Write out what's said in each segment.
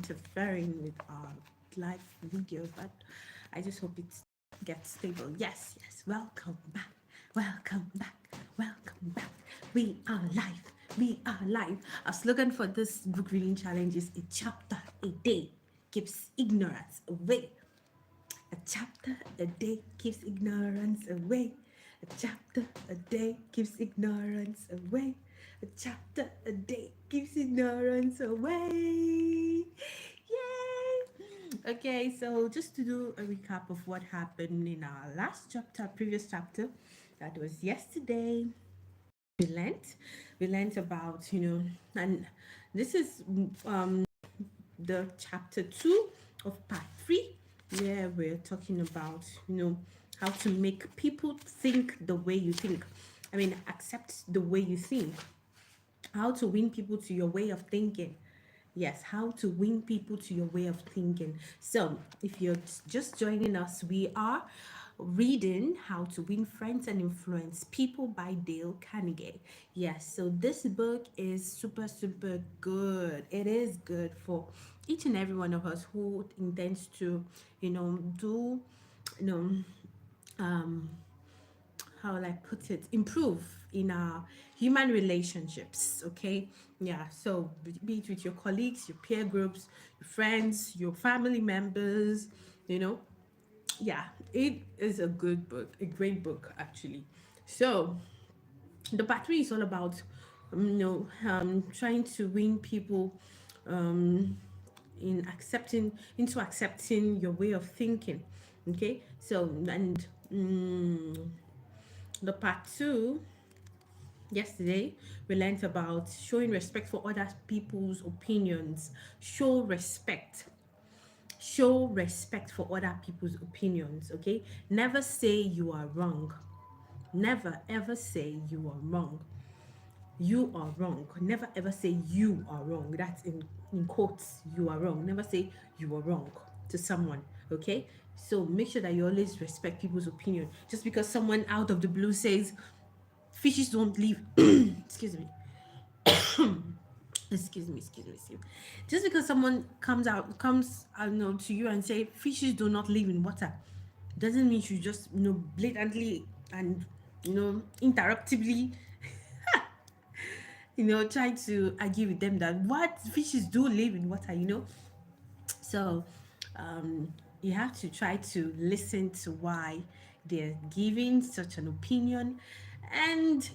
interfering with our live video, but I just hope it gets stable. Yes, yes. Welcome back. Welcome back. Welcome back. We are live. We are live. Our slogan for this book reading challenge is a chapter a day keeps ignorance away. A chapter a day keeps ignorance away. A chapter a day keeps ignorance away. A chapter a day keeps ignorance away. Yay! Okay, so just to do a recap of what happened in our last chapter, previous chapter, that was yesterday. We learned about, and this is the chapter 2 of part 3, where we're talking about, how to make people think the way you think. I mean, accept the way you think. How to win people to your way of thinking. Yes, how to win people to your way of thinking. So, if you're just joining us, we are reading How to Win Friends and Influence People by Dale Carnegie. Yes, so this book is super, super good. It is good for each and every one of us who intends to, do, you know, um, how will I put it, improve in our human relationships. Okay, yeah. So be it with your colleagues, your peer groups, your friends, your family members, you know. Yeah, it is a good book, a great book actually. So the battery is all about trying to win people um accepting your way of thinking. Okay, so and the part 2, yesterday we learned about showing respect for other people's opinions. Show respect for other people's opinions. Okay, never say you are wrong. Never ever say you are wrong. You are wrong. Never ever say you are wrong. That's in quotes. You are wrong. Never say you are wrong to someone. Okay, so make sure that you always respect people's opinion. Just because someone out of the blue says fishes don't live excuse me, excuse me. Just because someone comes to you and say fishes do not live in water, doesn't mean you just blatantly and interruptively try to argue with them that what fishes do live in water. So you have to try to listen to why they're giving such an opinion, and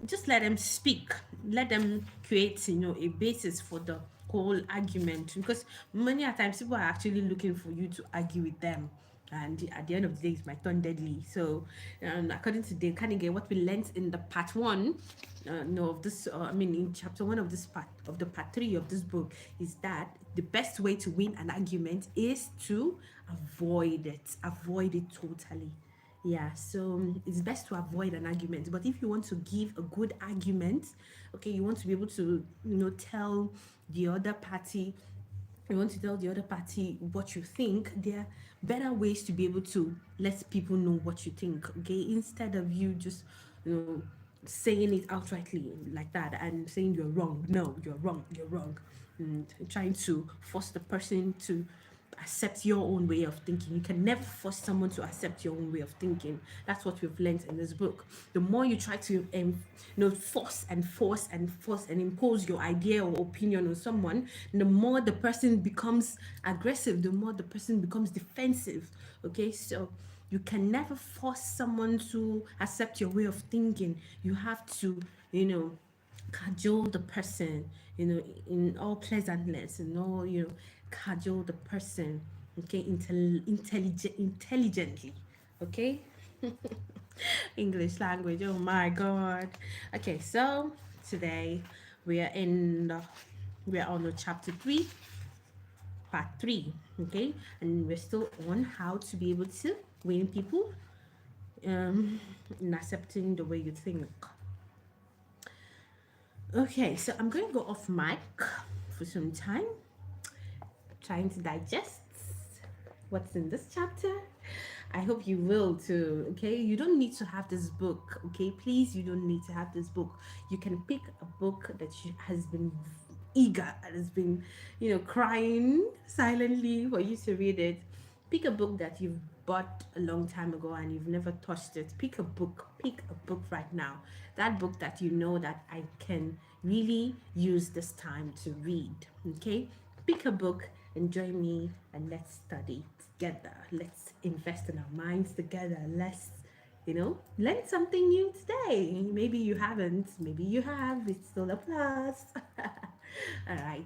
just let them speak. Let them create a basis for the whole argument, because many a times people are actually looking for you to argue with them, and at the end of the day it might turn deadly. So according to Dale Carnegie, what we learned in the part 1 of this in chapter 1 of this part of the part 3 of this book, is that the best way to win an argument is to avoid it totally. Yeah, so it's best to avoid an argument. But if you want to give a good argument, okay, you want to be able to tell the other party what you think, there are better ways to be able to let people know what you think. Okay, instead of you just saying it outrightly like that and saying you're wrong. No, you're wrong. And trying to force the person to accept your own way of thinking. You can never force someone to accept your own way of thinking. That's what we've learned in this book. The more you try to force and impose your idea or opinion on someone, the more the person becomes aggressive, the more the person becomes defensive. Okay, so you can never force someone to accept your way of thinking. You have to cajole the person, in all pleasantness, cajole the person, okay, intelligently, okay. English language, oh my god. Okay, so today we are on the chapter 3, part 3, okay, and we're still on how to be able to win people in accepting the way you think. Okay, so I'm going to go off mic for some time, trying to digest what's in this chapter. I hope you will too. Okay, you don't need to have this book. Okay, please, you don't need to have this book. You can pick a book that has been eager and has been, crying silently for you to read it. Pick a book that you've bought a long time ago and you've never touched it. Pick a book right now. That book that you know that I can really use this time to read. Okay? Pick a book and join me and let's study together. Let's invest in our minds together. Let's learn something new today. Maybe you haven't, maybe you have. It's still a plus. All right.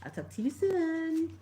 I'll talk to you soon.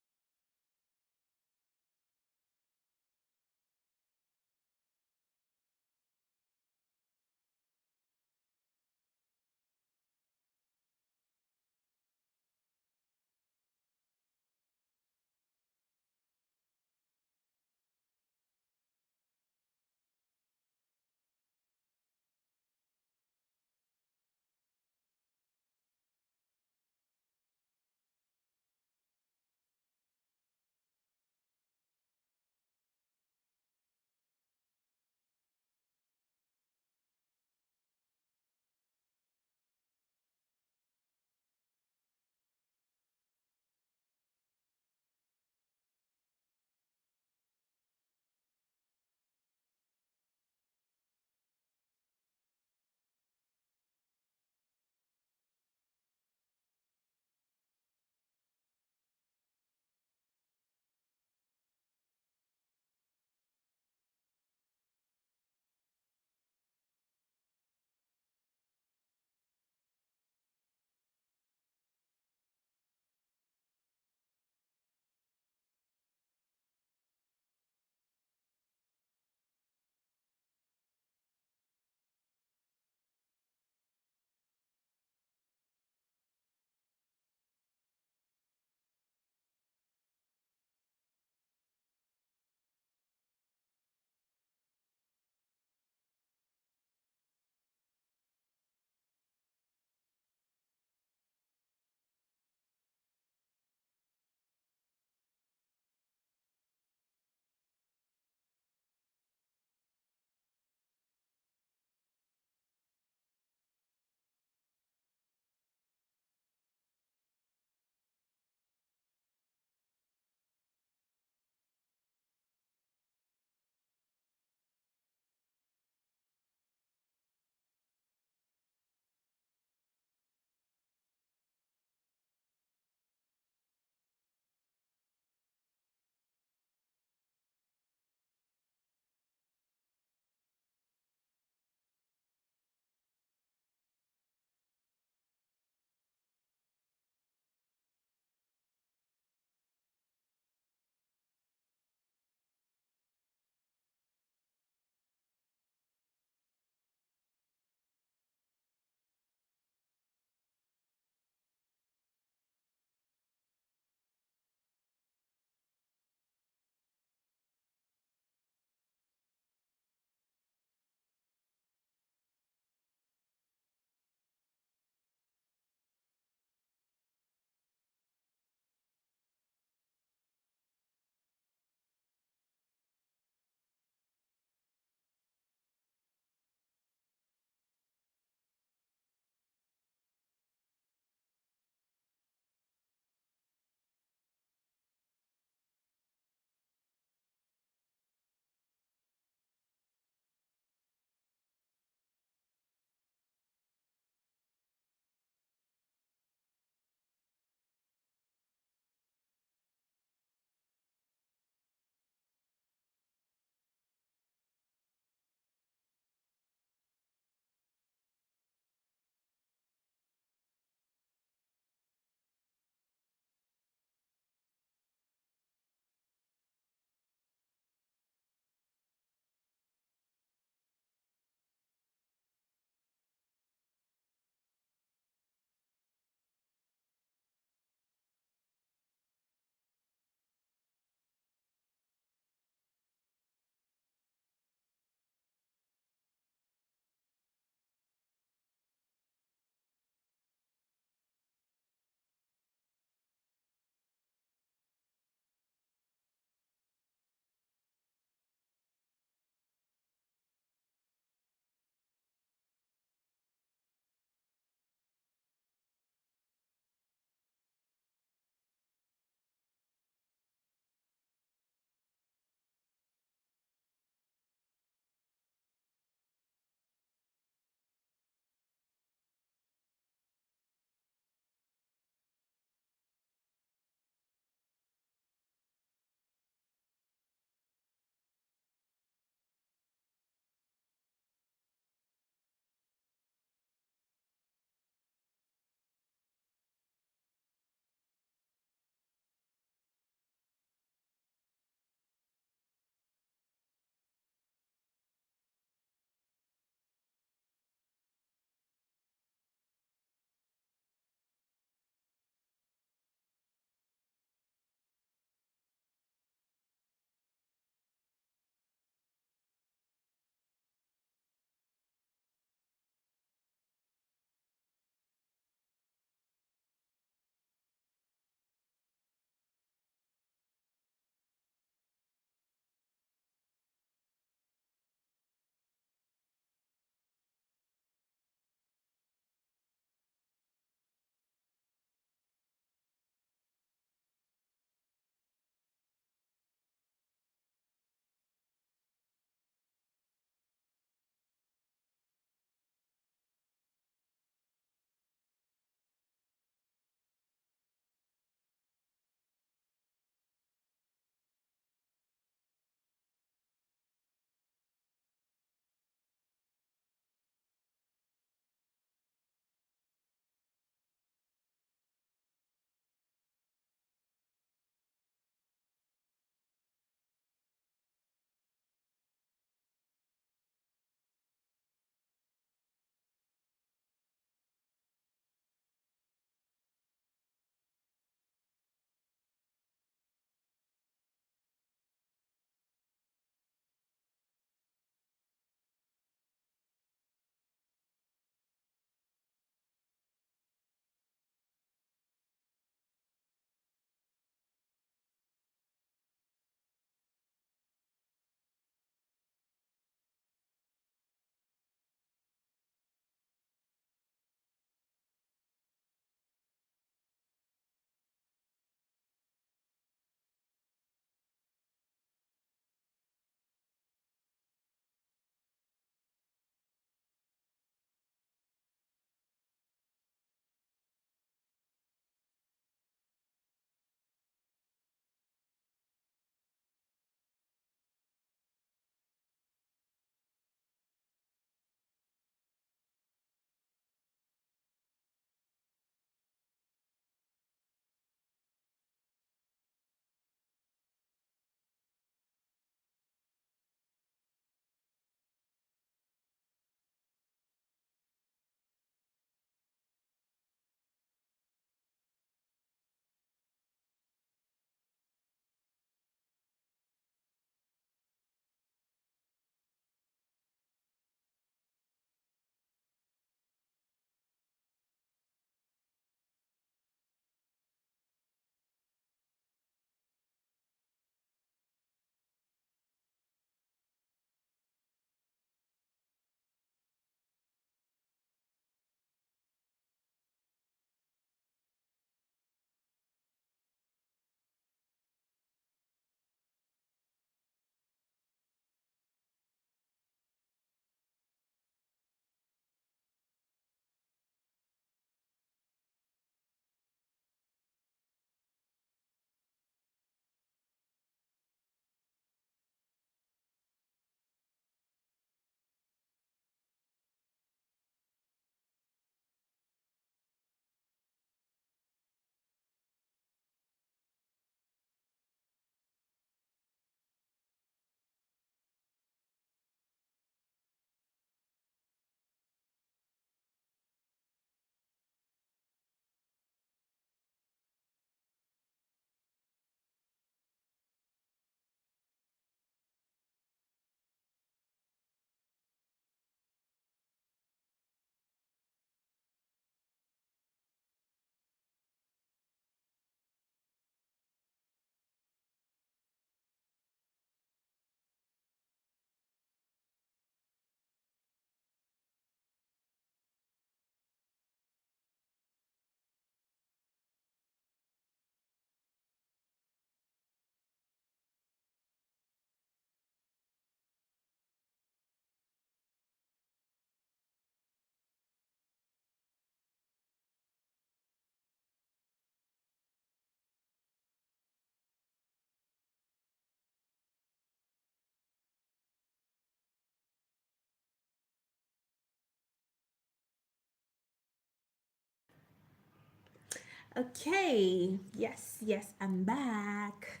Okay, yes, I'm back.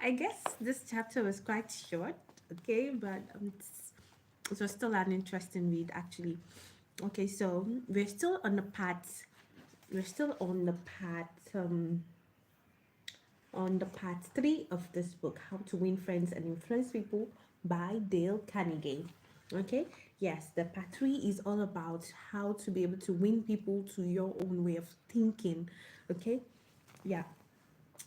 I guess this chapter was quite short, okay, but it was still an interesting read actually. Okay, so we're still on the part three of this book, How to Win Friends and Influence People by Dale Carnegie. Okay, yes, the part three is all about how to be able to win people to your own way of thinking. Okay, yeah,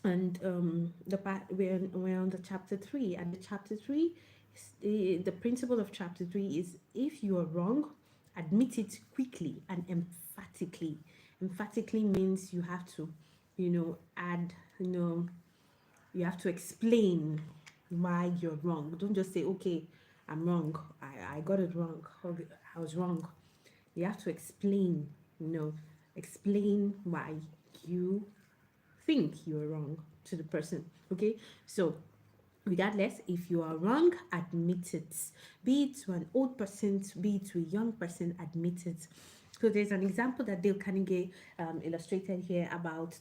and we're on the chapter three, and the chapter three, the principle of chapter three is if you are wrong, admit it quickly and emphatically. Emphatically means you have to, add, you have to explain why you're wrong. Don't just say, okay, I'm wrong. I got it wrong. Okay, I was wrong. You have to explain, explain why you think you are wrong to the person. Okay. So regardless, if you are wrong, admit it. Be it to an old person, be it to a young person, admit it. So there's an example that Dale Carnegie illustrated here about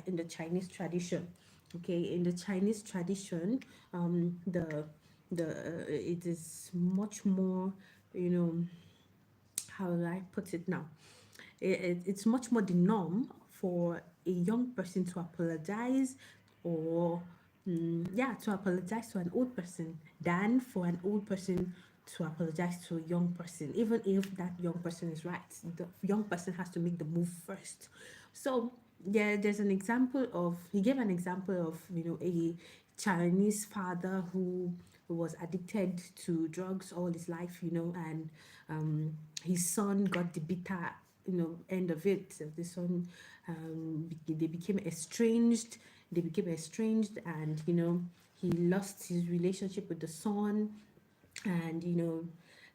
in the Chinese tradition. Okay, in the Chinese tradition, it is much more, you know, how will I put it now? It's much more the norm for a young person to apologize, or yeah, to apologize to an old person than for an old person to apologize to a young person, even if that young person is right. The young person has to make the move first. So there's an example of, he gave an example of, a Chinese father who was addicted to drugs all his life, and his son got the bitter, end of it. So the son, they became estranged. They became estranged, and he lost his relationship with the son, and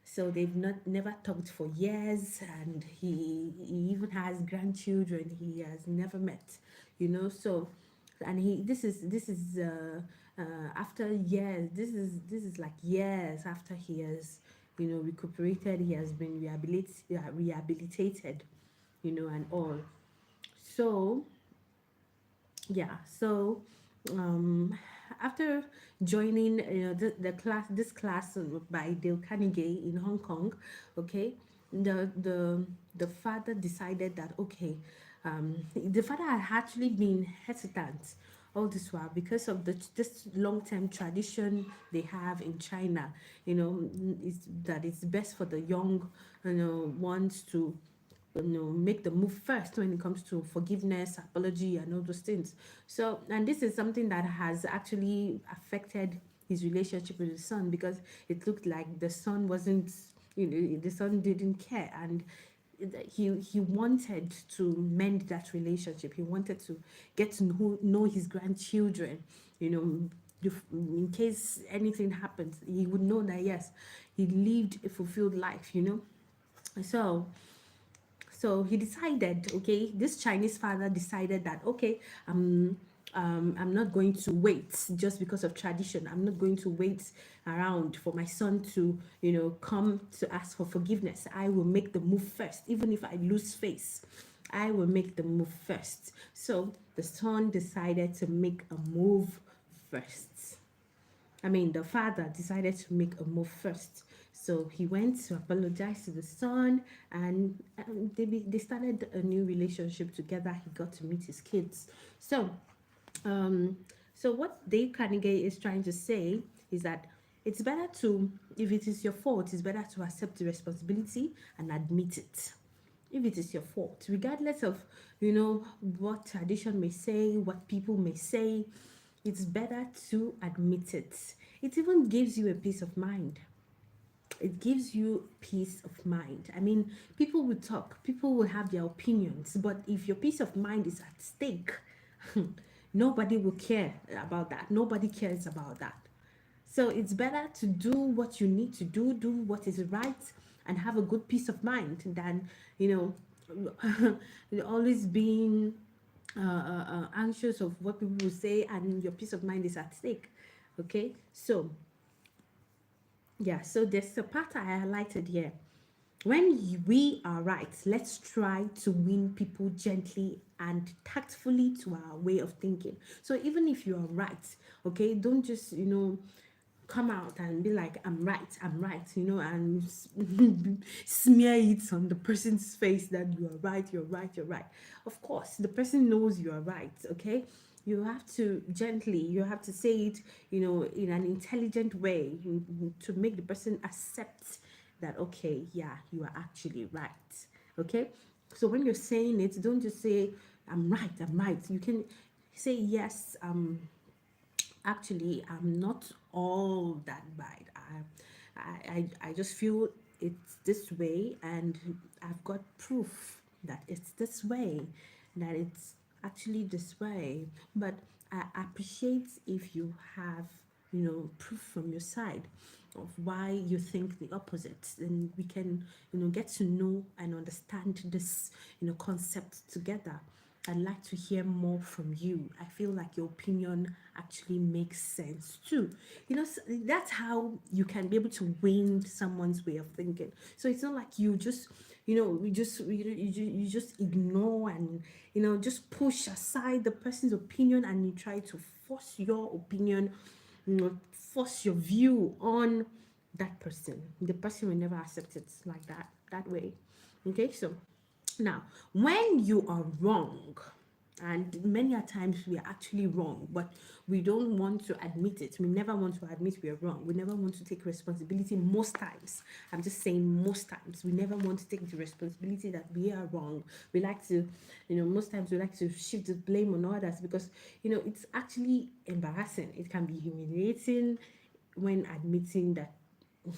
so they've not never talked for years, and he even has grandchildren he has never met, so, and he this is after years, this is like years after he has recuperated, he has been rehabilitated, and all. So yeah, so um after joining the class, this class by Dale Carnegie in Hong Kong, okay, the father decided that, okay, the father had actually been hesitant all this while because of this long-term tradition they have in China, it's best for the young, ones to make the move first when it comes to forgiveness, apology, and all those things. So, and this is something that has actually affected his relationship with his son, because it looked like the son wasn't, the son didn't care, and he wanted to mend that relationship. He wanted to get to know his grandchildren, in case anything happens, he would know that yes, he lived a fulfilled life, so he decided, okay, this Chinese father decided that, okay, I'm not going to wait just because of tradition. I'm not going to wait around for my son to, come to ask for forgiveness. I will make the move first, even if I lose face. I will make the move first. So the son decided to make a move first. The father decided to make a move first. So he went to apologize to the son, and they started a new relationship together. He got to meet his kids. So, um, so what Dave Carnegie is trying to say is that it's better to, if it is your fault, it's better to accept the responsibility and admit it. If it is your fault, regardless of what tradition may say, what people may say, it's better to admit it. It even gives you a peace of mind. It gives you peace of mind. People will talk, people will have their opinions, but if your peace of mind is at stake, nobody will care about that. Nobody cares about that. So it's better to do what you need to do what is right, and have a good peace of mind than, always being anxious of what people will say, and your peace of mind is at stake. Okay, so yeah, so there's a part I highlighted here. When we are right, let's try to win people gently and tactfully to our way of thinking. So even if you are right, okay, don't just, come out and be like, I'm right, and smear it on the person's face that you are right, you're right, you're right. Of course, the person knows you are right, okay? You have to gently, you have to say it, in an intelligent way, to make the person accept that, okay, yeah, you are actually right, okay? So when you're saying it, don't just say, I'm right. You can say, yes, actually, I'm not all that bad. I just feel it's this way, and I've got proof that it's this way, that it's actually this way. But I appreciate if you have, proof from your side of why you think the opposite, and we can, get to know and understand this, concept together. I'd like to hear more from you. I feel like your opinion actually makes sense too. That's how you can be able to win someone's way of thinking. So it's not like you just, you just ignore and, just push aside the person's opinion, and you try to force your opinion, force your view on that person. The person will never accept it like that way. Okay, so now, when you are wrong, and many a times we are actually wrong, but we don't want to admit it. We never want to admit we are wrong. We never want to take responsibility most times. I'm just saying most times. We never want to take the responsibility that we are wrong. We like to, most times we like to shift the blame on others because, it's actually embarrassing. It can be humiliating when admitting that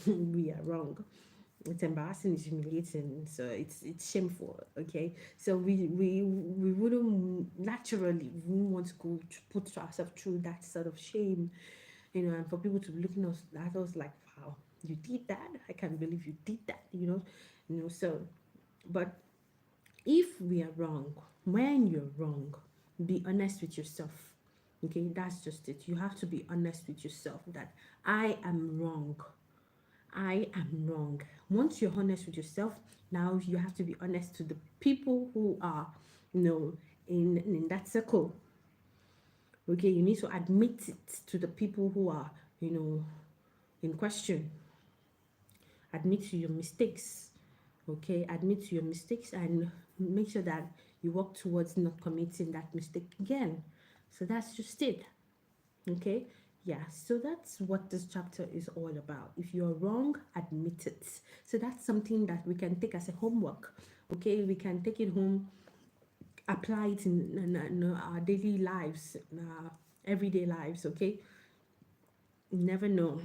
we are wrong. It's embarrassing, it's humiliating, so it's shameful. Okay, so we wouldn't naturally, we wouldn't want to go to put ourselves through that sort of shame, and for people to be looking at us like, wow, you did that, I can't believe you did that, so. But if we are wrong, when you're wrong, be honest with yourself. Okay, that's just it. You have to be honest with yourself that I am wrong. I am wrong. Once you're honest with yourself, now you have to be honest to the people who are, in that circle. Okay, you need to admit it to the people who are, in question. Admit to your mistakes. Okay, admit to your mistakes and make sure that you work towards not committing that mistake again. So that's just it. Okay, yeah, so that's what this chapter is all about. If you're wrong, admit it. So that's something that we can take as a homework. Okay, we can take it home, apply it in our daily lives, in our everyday lives. Okay, you never know.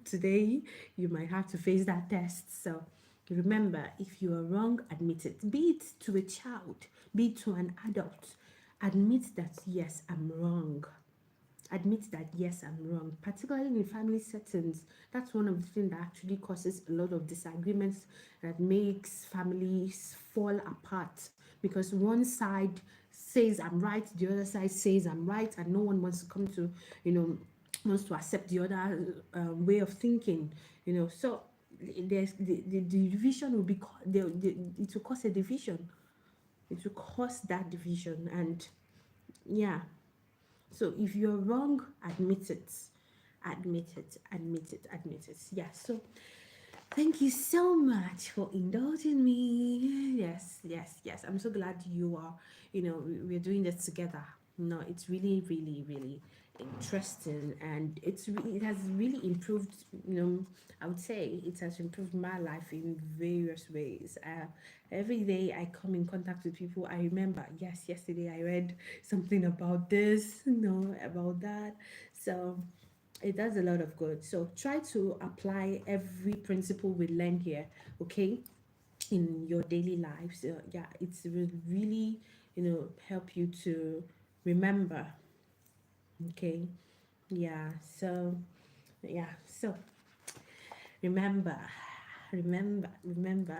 Today you might have to face that test. So remember, if you are wrong, admit it. Be it to a child, be it to an adult. Admit that, yes, I'm wrong. Admit that, yes, I'm wrong. Particularly in family settings, that's one of the things that actually causes a lot of disagreements, that makes families fall apart, because one side says I'm right, the other side says I'm right, and no one wants to come to, wants to accept the other way of thinking. So there's the division will be it will cause a division. It will cause that division. And yeah, so if you're wrong, admit it. Admit it, admit it, admit it. Yeah, so thank you so much for indulging me. Yes, yes, yes. I'm so glad you are, we're doing this together. No, it's really, really, really interesting, and it has really improved, I would say it has improved my life in various ways. Every day I come in contact with people, I remember, yes, yesterday I read something about this, about that. So it does a lot of good. So try to apply every principle we learn here, okay, in your daily lives. Yeah, it's really, help you to remember. Okay, yeah. So yeah, so remember, remember.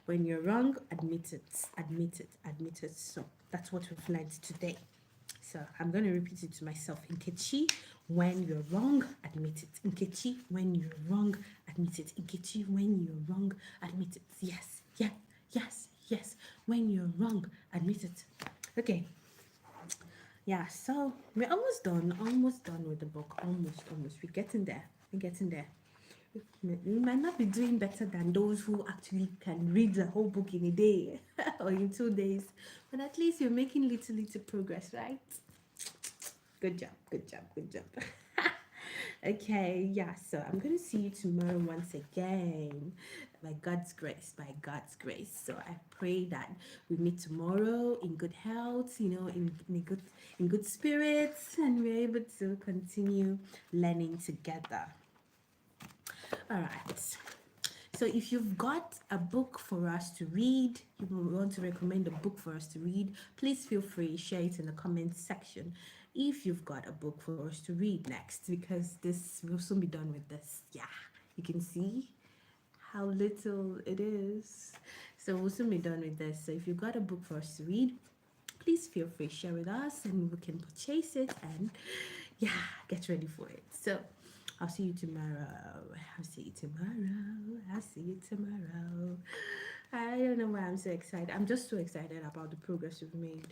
When you're wrong, admit it, admit it, admit it. So that's what we've learned today. So I'm going to repeat it to myself. Nkechi, when you're wrong, admit it. Nkechi, when you're wrong, admit it. Nkechi, when you're wrong, admit it. Yes, yeah, yes, Yes, when you're wrong, admit it. Okay, yeah, so we're almost done with the book. Almost. We're getting there. We're getting there. We might not be doing better than those who actually can read the whole book in a day or in 2 days, but at least you're making little progress, right? Good job, good job, good job. Okay, yeah, so I'm gonna see you tomorrow once again. By God's grace, by God's grace. So I pray that we meet tomorrow in good health, in good spirits, and we're able to continue learning together. All right. So if you've got a book for us to read, you want to recommend a book for us to read, please feel free, share it in the comments section. If you've got a book for us to read next, because this will soon be done with this. Yeah, you can see how little it is. So we'll soon be done with this. So if you've got a book for us to read, please feel free to share with us and we can purchase it and yeah, get ready for it. So I'll see you tomorrow. I'll see you tomorrow. I'll see you tomorrow. I don't know why I'm so excited. I'm just so excited about the progress we've made.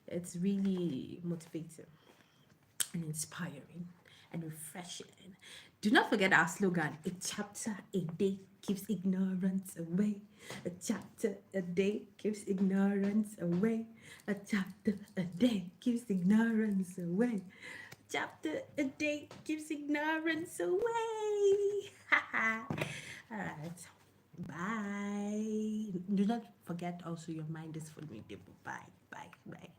It's really motivating and inspiring and refreshing. Do not forget our slogan: a chapter a day keeps ignorance away. A chapter a day keeps ignorance away. A chapter a day keeps ignorance away. Chapter a day keeps ignorance away. All right. Bye. Do not forget also your mind is formidable. Bye. Bye. Bye.